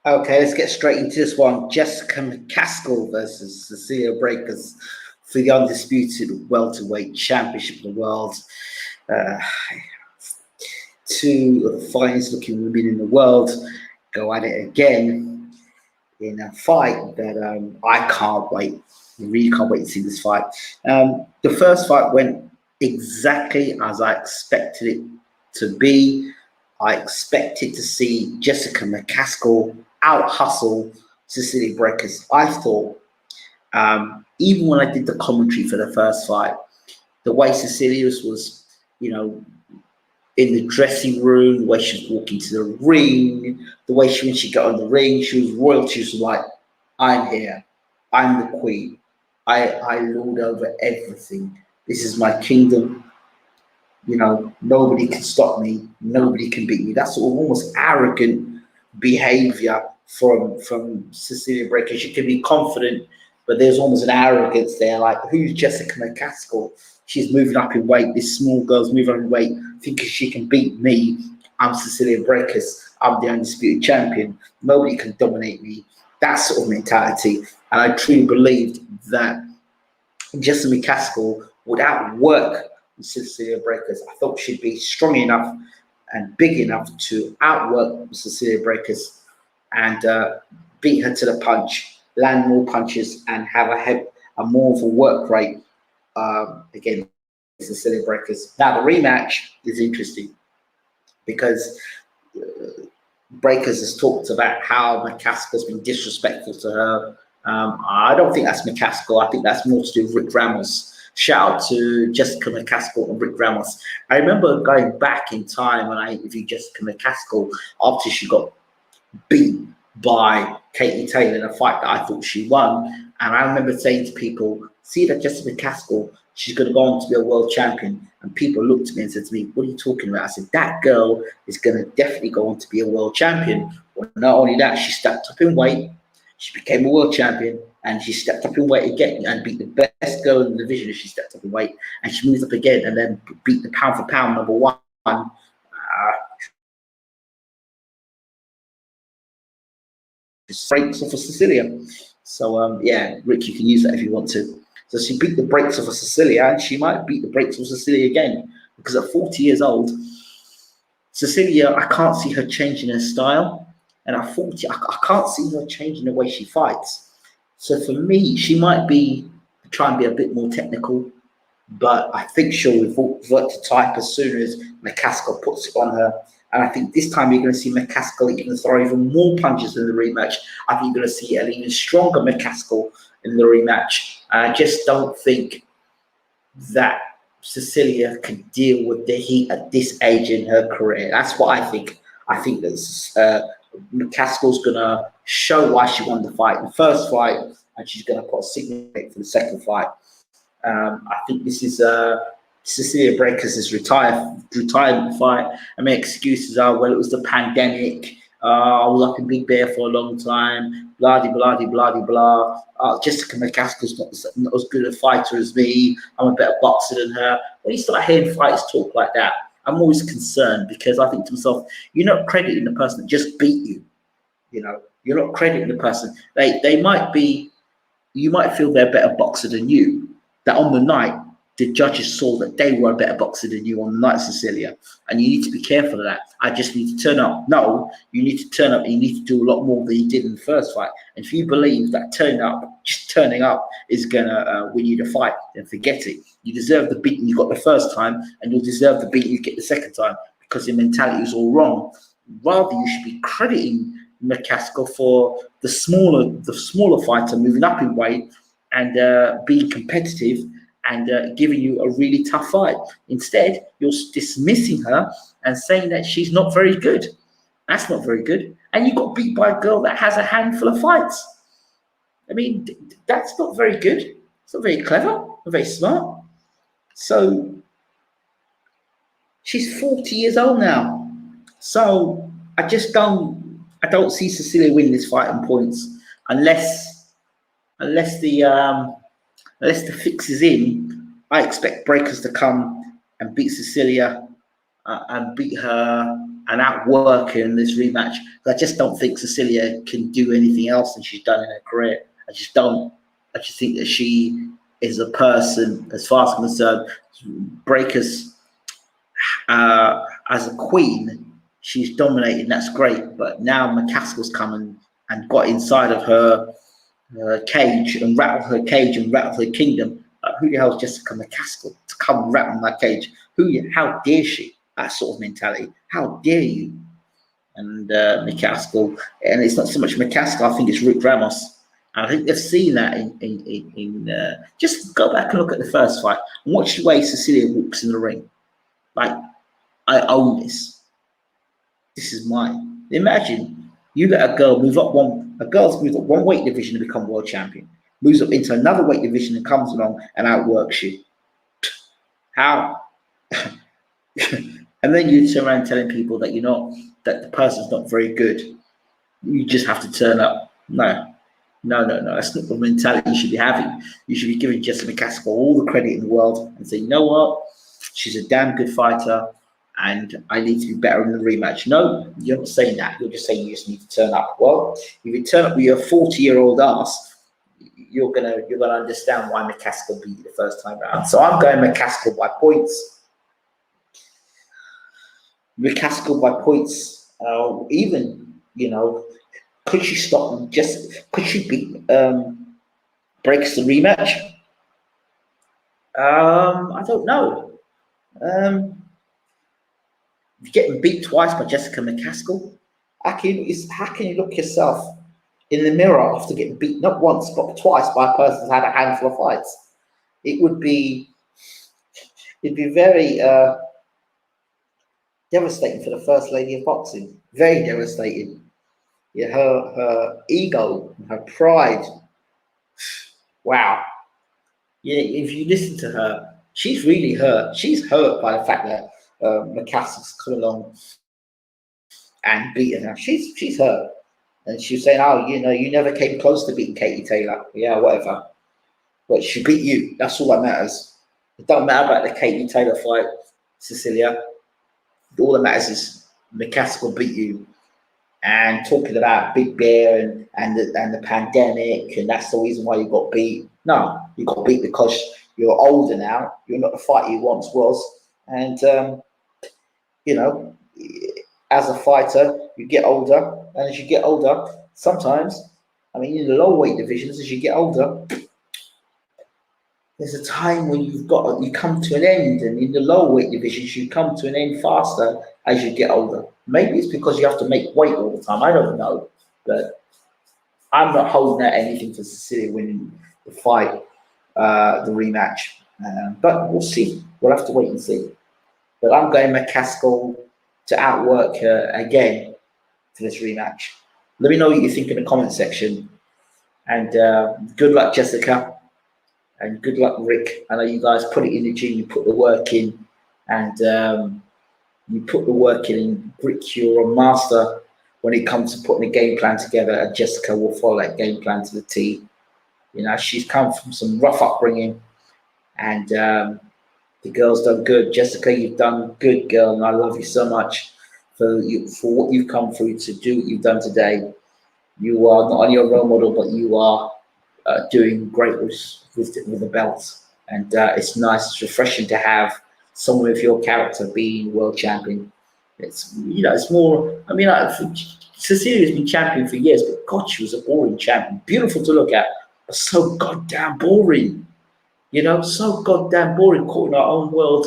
Okay, let's get straight into this one. Jessica McCaskill versus Cecilia Braekhus for the undisputed welterweight championship of the world. Uh, Two of the finest looking women in the world go at it again in a fight that I can't wait. I really can't wait to see this fight. The first fight went exactly as I expected it to be. I expected to see Jessica McCaskill out hustle Cecilia Braekhus. I thought, even when I did the commentary for the first fight, the way Cecilia was, you know, in the dressing room, the way she was walking to the ring, the way when she got on the ring, she was royalty. She was like, I'm here. I'm the queen. I lord over everything. This is my kingdom. Nobody can stop me. Nobody can beat me. That's sort of almost arrogant behavior from Cecilia Braekhus. She can be confident, but there's almost an arrogance there. Like, who's Jessica McCaskill? She's moving up in weight. This small girl's moving up in weight, thinking she can beat me. I'm Cecilia Braekhus. I'm the undisputed champion. Nobody can dominate me. That sort of mentality. And I truly believed that Jessica McCaskill would outwork Cecilia Braekhus. I thought she'd be strong enough and big enough to outwork Cecilia Braekhus and beat her to the punch, land more punches, and have a more of a work rate against Cecilia Braekhus. Now, the rematch is interesting because Braekhus has talked about how McCaskill's been disrespectful to her. I don't think that's McCaskill. I think that's more to do with Rick Ramos. Shout out to Jessica McCaskill and Rick Ramos. I remember going back in time when I interviewed Jessica McCaskill after she got beat by Katie Taylor in a fight that I thought she won. And I remember saying to people, see that Jessica McCaskill, she's going to go on to be a world champion. And people looked at me and said to me, what are you talking about? I said, that girl is going to definitely go on to be a world champion. Well, not only that, she stepped up in weight. She became a world champion, and she stepped up in weight again and beat the best girl in the division if she stepped up in weight. And she moves up again and then beat the pound for pound number one. Breaks off of Cecilia. So, yeah, Rick, you can use that if you want to. So she beat the brakes off of Cecilia, and she might beat the brakes off Cecilia again. Because at 40 years old, Cecilia, I can't see her changing her style. And at 40, I can't see her changing the way she fights. So for me, she might be try and be a bit more technical, but I think she'll revert to type as soon as McCaskill puts it on her. And I think this time you're going to see McCaskill even throw even more punches in the rematch. I think you're going to see an even stronger McCaskill in the rematch. I just don't think that Cecilia can deal with the heat at this age in her career. That's what I think. I think that McCaskill's going to show why she won the fight in the first fight, and she's going to put a signal for the second fight. I think this is Cecilia Braekhus' retirement fight. I mean, excuses are, well, it was the pandemic. I was up in Big Bear for a long time. Blah, blah, blah, blah, blah. Jessica McCaskill's not as good a fighter as me. I'm a better boxer than her. When you start hearing fighters talk like that, I'm always concerned, because I think to myself, you're not crediting the person that just beat you. You're not crediting the person. They might be. You might feel they're a better boxer than you. That on the night, the judges saw that they were a better boxer than you on the night, Cecilia. And you need to be careful of that. I just need to turn up. No, you need to turn up, and you need to do a lot more than you did in the first fight. And if you believe that just turning up is going to win you the fight, then forget it. You deserve the beating you got the first time, and you'll deserve the beating you get the second time, because your mentality is all wrong. Rather, you should be crediting McCaskill for the smaller fighter moving up in weight and being competitive and giving you a really tough fight. Instead, you're dismissing her and saying that she's not very good. That's not very good. And you got beat by a girl that has a handful of fights. I mean, that's not very good. It's not very clever, not very smart. So she's 40 years old now. So I don't see Cecilia winning this fight on points unless the fix is in. I expect Braekhus to come and beat Cecilia and beat her and outwork her in this rematch. I just don't think Cecilia can do anything else than she's done in her career. I just don't. I just think that she is a person, as far as I'm concerned, braekhus as a queen, she's dominated. That's great. But now McCaskill's come and got inside of her cage and rattled her cage and rattled her kingdom. Who the hell is Jessica McCaskill to come and rattle my cage? How dare she? That sort of mentality. How dare you? And McCaskill, and it's not so much McCaskill. I think it's Rick Ramos. And I think they've seen that in just go back and look at the first fight and watch the way Cecilia walks in the ring. Like, I own this. This is mine. Imagine you let a girl move up a girl's moved up one weight division to become world champion, moves up into another weight division and comes along and outworks you. How? And then you turn around telling people that that the person's not very good. You just have to turn up. No. That's not the mentality you should be having. You should be giving Jessica McCaskill all the credit in the world and say, you know what? She's a damn good fighter and I need to be better in the rematch. No, you're not saying that. You're just saying you just need to turn up. Well, if you turn up with your 40-year-old ass, you're gonna understand why McCaskill beat you the first time around. So I'm going McCaskill by points. McCaskill by points. Even, could she stop them? Could she beat breaks the rematch? I don't know. Getting beat twice by Jessica McCaskill. How can you look yourself in the mirror after getting beat not once but twice by a person who's had a handful of fights? It'd be very devastating for the first lady of boxing. Very devastating. Yeah, her ego, her pride. Wow. Yeah, if you listen to her, she's really hurt. She's hurt by the fact that McCaskill's come along and beaten her. She's hurt. And she was saying, oh, you never came close to beating Katie Taylor. Yeah, whatever. But she beat you. That's all that matters. It don't matter about the Katie Taylor fight, Cecilia. All that matters is McCaskill beat you. And talking about Big Bear and the pandemic, and that's the reason why you got beat. No, you got beat because you're older now. You're not the fighter you once was. And, as a fighter, you get older. And as you get older, sometimes, in the lower weight divisions, as you get older, there's a time when you come to an end. And in the lower weight divisions, you come to an end faster as you get older. Maybe it's because you have to make weight all the time. I don't know. But I'm not holding out anything for Cecilia winning the fight, the rematch. But we'll see. We'll have to wait and see. But I'm going McCaskill to outwork her again for this rematch. Let me know what you think in the comment section. And good luck, Jessica. And good luck, Rick. I know you guys put it in the gym, you put the work in. And you put the work in. Rick, you're a master when it comes to putting a game plan together. And Jessica will follow that game plan to the T. She's come from some rough upbringing. And the girl's done good. Jessica, you've done good, girl, and I love you so much for what you've come through to do what you've done today. You are not only a role model, but you are doing great with the belt. And it's nice, it's refreshing to have someone with your character being world champion. It's more. Cecilia's been champion for years, but God, she was a boring champion. Beautiful to look at, but so goddamn boring. So goddamn boring, caught in our own world,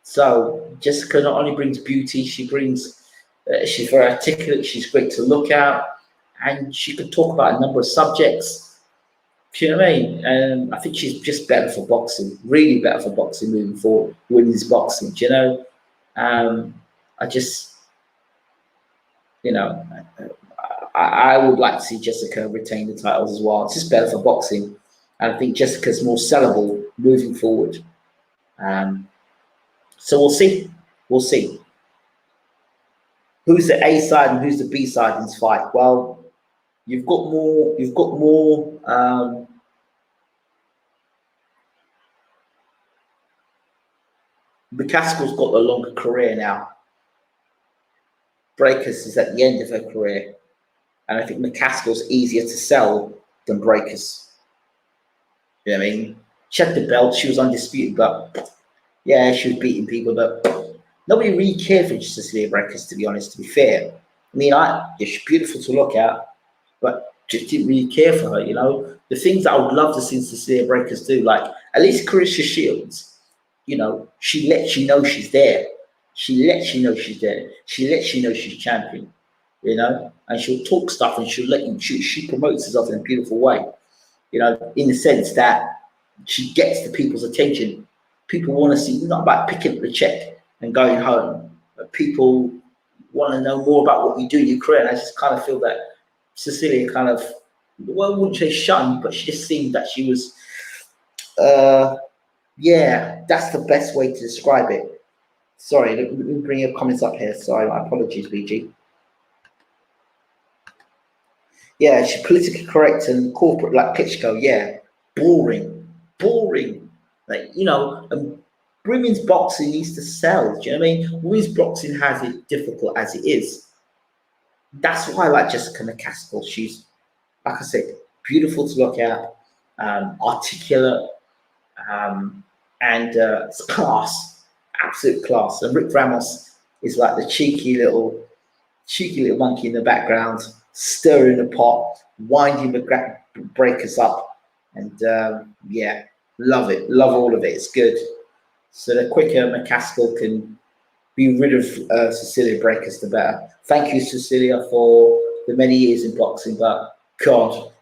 so Jessica not only brings beauty, she brings, she's very articulate, she's great to look at, and she can talk about a number of subjects, do you know what I mean? And I think she's just better for boxing, really better for boxing moving forward, women's boxing, do you know? I just, I would like to see Jessica retain the titles as well. It's just better for boxing. And I think Jessica's more sellable moving forward. So we'll see. We'll see. Who's the A side and who's the B side in this fight? Well, you've got more. McCaskill's got a longer career now. Braekhus is at the end of her career, and I think McCaskill's easier to sell than Braekhus. You know what I mean? She had the belt, she was undisputed, but yeah, she was beating people, but nobody really cared for Cecilia Braekhus, to be honest, to be fair. I mean, yeah, she's beautiful to look at, but just didn't really care for her, you know? The things that I would love to see Cecilia Braekhus do, like at least Carissa Shields, you know, she lets you know she's there. She lets you know she's there. She lets you know she's champion, you know? And she'll talk stuff and she'll let you, she promotes herself in a beautiful way, you know, in the sense that she gets the people's attention. People want to see, it's not about picking up the check and going home, but people want to know more about what you do in your career. And I just kind of feel that Cecilia kind of, well, I wouldn't say shunned, but she just seemed that she was, yeah, that's the best way to describe it. Sorry, let me bring your comments up here. Sorry, my apologies, BG. Yeah, she's politically correct and corporate like Klitschko. Yeah, boring, boring. Like, you know, women's boxing needs to sell. Do you know what I mean? Women's boxing has it difficult as it is. That's why I like Jessica McCaskill. She's, like I said, beautiful to look at, articulate, and it's class, absolute class. And Rick Ramos is like the cheeky little monkey in the background, stirring the pot, winding the breakers up, and yeah, love it, love all of it. It's good. So the quicker McCaskill can be rid of Cecilia Braekhus, the better. Thank you, Cecilia, for the many years in boxing, but God,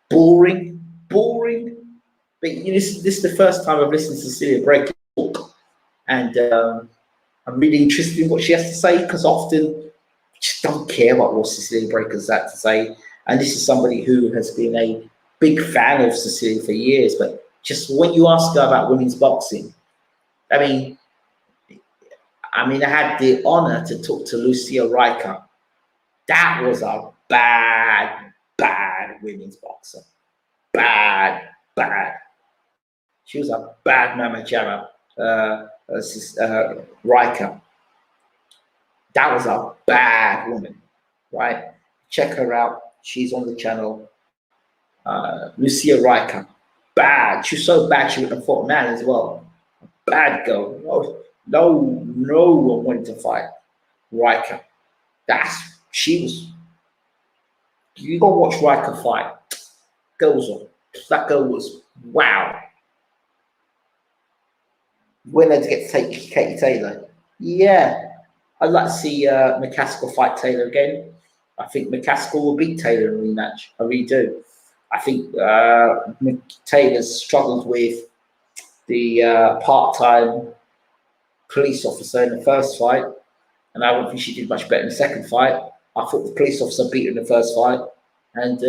boring, boring. But you know, this is the first time I've listened to Cecilia Braekhus talk, and I'm really interested in what she has to say, because often I just don't care about what Cecilia Braekhus has to say. And this is somebody who has been a big fan of Cecilia for years, but just when you ask her about women's boxing, I mean, I had the honor to talk to Lucia Riker. That was a bad, bad women's boxer. Bad, bad. She was a bad mama jamma, Riker. That was a bad woman, right? Check her out. She's on the channel. Lucia Riker. Bad. She's so bad she would have fought a man as well. Bad girl. No one wanted to fight Riker. She was. You go watch Riker fight. That girl was wow. When to get to take Katie Taylor. Yeah. I'd like to see McCaskill fight Taylor again. I think McCaskill will beat Taylor in a rematch. I really do. I think Taylor's struggled with the part-time police officer in the first fight, and I don't think she did much better in the second fight. I thought the police officer beat her in the first fight, and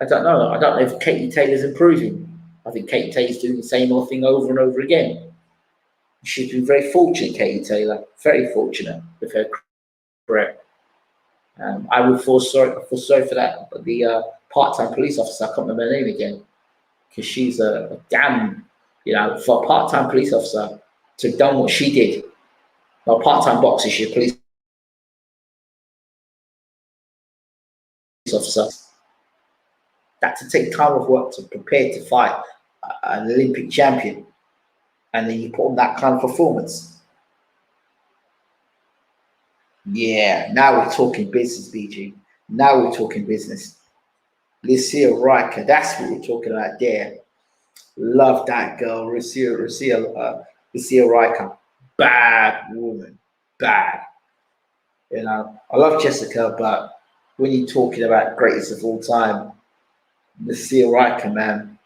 I don't know. I don't know if Katie Taylor's improving. I think Katie Taylor's doing the same old thing over and over again. She's been very fortunate, Katie Taylor, very fortunate with her career. I would feel sorry for that, but the part-time police officer, I can't remember her name again, because she's a damn, you know, for a part-time police officer to have done what she did. Well, part-time boxer, she's a police officer. That to take time off work to prepare to fight an Olympic champion, and then you put on that kind of performance. Yeah, now we're talking business, BG. Now we're talking business. Lucia Riker, that's what we're talking about there. Love that girl, Lucia Riker. Bad woman, bad. You know, I love Jessica, but when you're talking about greatest of all time, Lucia Riker, man.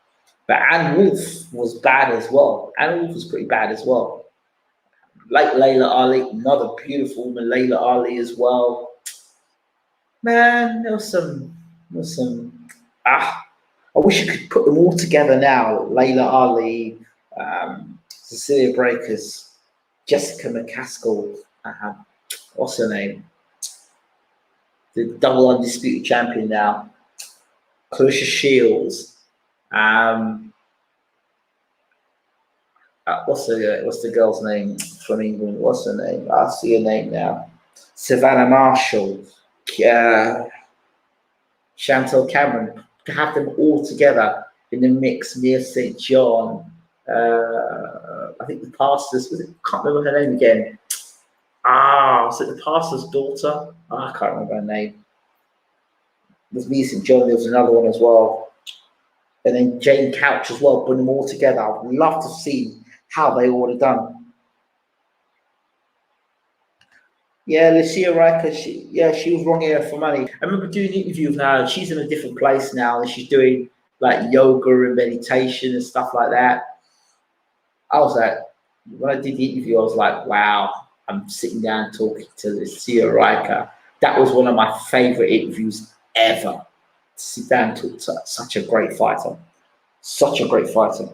But Anne Wolf was bad as well. Anne Wolf was pretty bad as well. Like Layla Ali, another beautiful woman, Layla Ali as well. Man, there was some, I wish you could put them all together now. Layla Ali, Cecilia Braekhus, Jessica McCaskill, what's her name? The double undisputed champion now. Clarissa Shields. what's the girl's name from England? What's her name? I see her name now. Savannah Marshall, Chantal Cameron. To have them all together in the mix. Mia St. John. I think the pastor's, can't remember her name again. Was it the pastor's daughter? I can't remember her name. There's Mia St. John. There was another one as well. And then Jane Couch as well. Put them all together. I'd love to see how they all have done. Yeah, Lucia Riker, she was wrong here for money. I remember doing an interview with her. She's in a different place now, and she's doing like yoga and meditation and stuff like that. I was like, when I did the interview, I was like, wow, I'm sitting down talking to Lucia Riker. That was one of my favorite interviews ever. To sit down and talk to such a great fighter. Such a great fighter.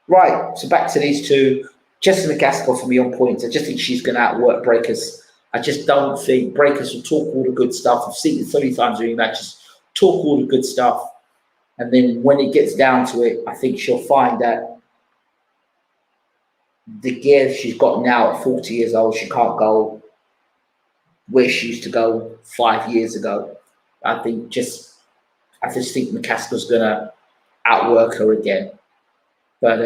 Right, so back to these two. Jessica McCaskill for me on point. I just think she's going to outwork braekhus. I just don't think braekhus will talk all the good stuff. I've seen it 30 times during matches, talk all the good stuff. And then when it gets down to it, I think she'll find that the gear she's got now at 40 years old, she can't go where she used to go 5 years ago. I just think McCaskill's going to outwork her again. But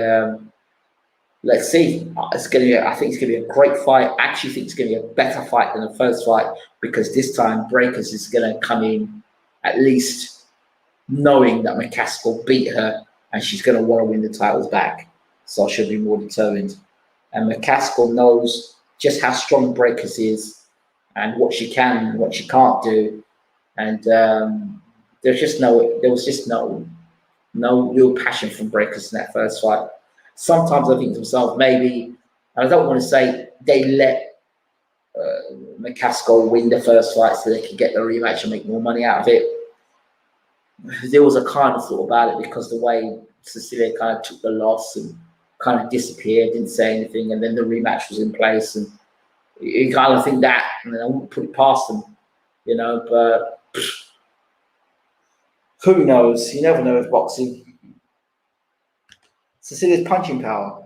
let's see. I think it's going to be a great fight. I actually think it's going to be a better fight than the first fight, because this time braekhus is going to come in at least knowing that McCaskill beat her, and she's going to want to win the titles back. So she'll be more determined. And McCaskill knows just how strong braekhus is and what she can and what she can't do. And there was just no real passion from braekhus in that first fight. Sometimes I think to myself, maybe, and I don't want to say they let McCaskill win the first fight so they could get the rematch and make more money out of it. There was a kind of thought about it, because the way Cecilia kind of took the loss and kind of disappeared, didn't say anything, and then the rematch was in place, and you kind of think that, and then I wouldn't put it past them, but who knows? You never know with boxing. Cecilia's punching power.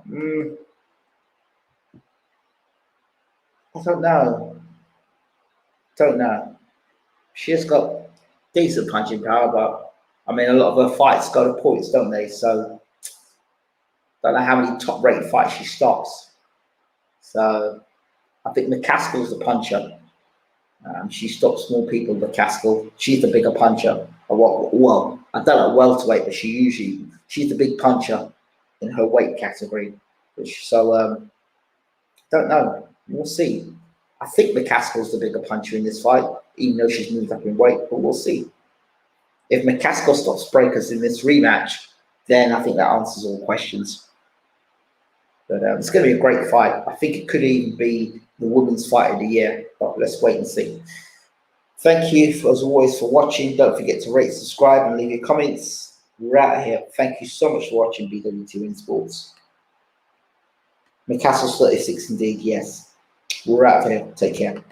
I don't know. She has got decent punching power, but I mean, a lot of her fights go to points, don't they? So don't know how many top-rated fights she stops. So I think McCaskill's the puncher. She stops more people than McCaskill. She's the bigger puncher. Well, I don't know welterweight, but she's the big puncher in her weight category. So don't know. We'll see. I think McCaskill's the bigger puncher in this fight, even though she's moved up in weight, but we'll see. If McCaskill stops braekhus in this rematch, then I think that answers all questions. But it's going to be a great fight. I think it could even be the women's fight of the year, but let's wait and see. Thank you, as always, for watching. Don't forget to rate, subscribe, and leave your comments. We're out of here. Thank you so much for watching BWTM Sports. McCaskill's 36 indeed, yes. We're out of here. Take care.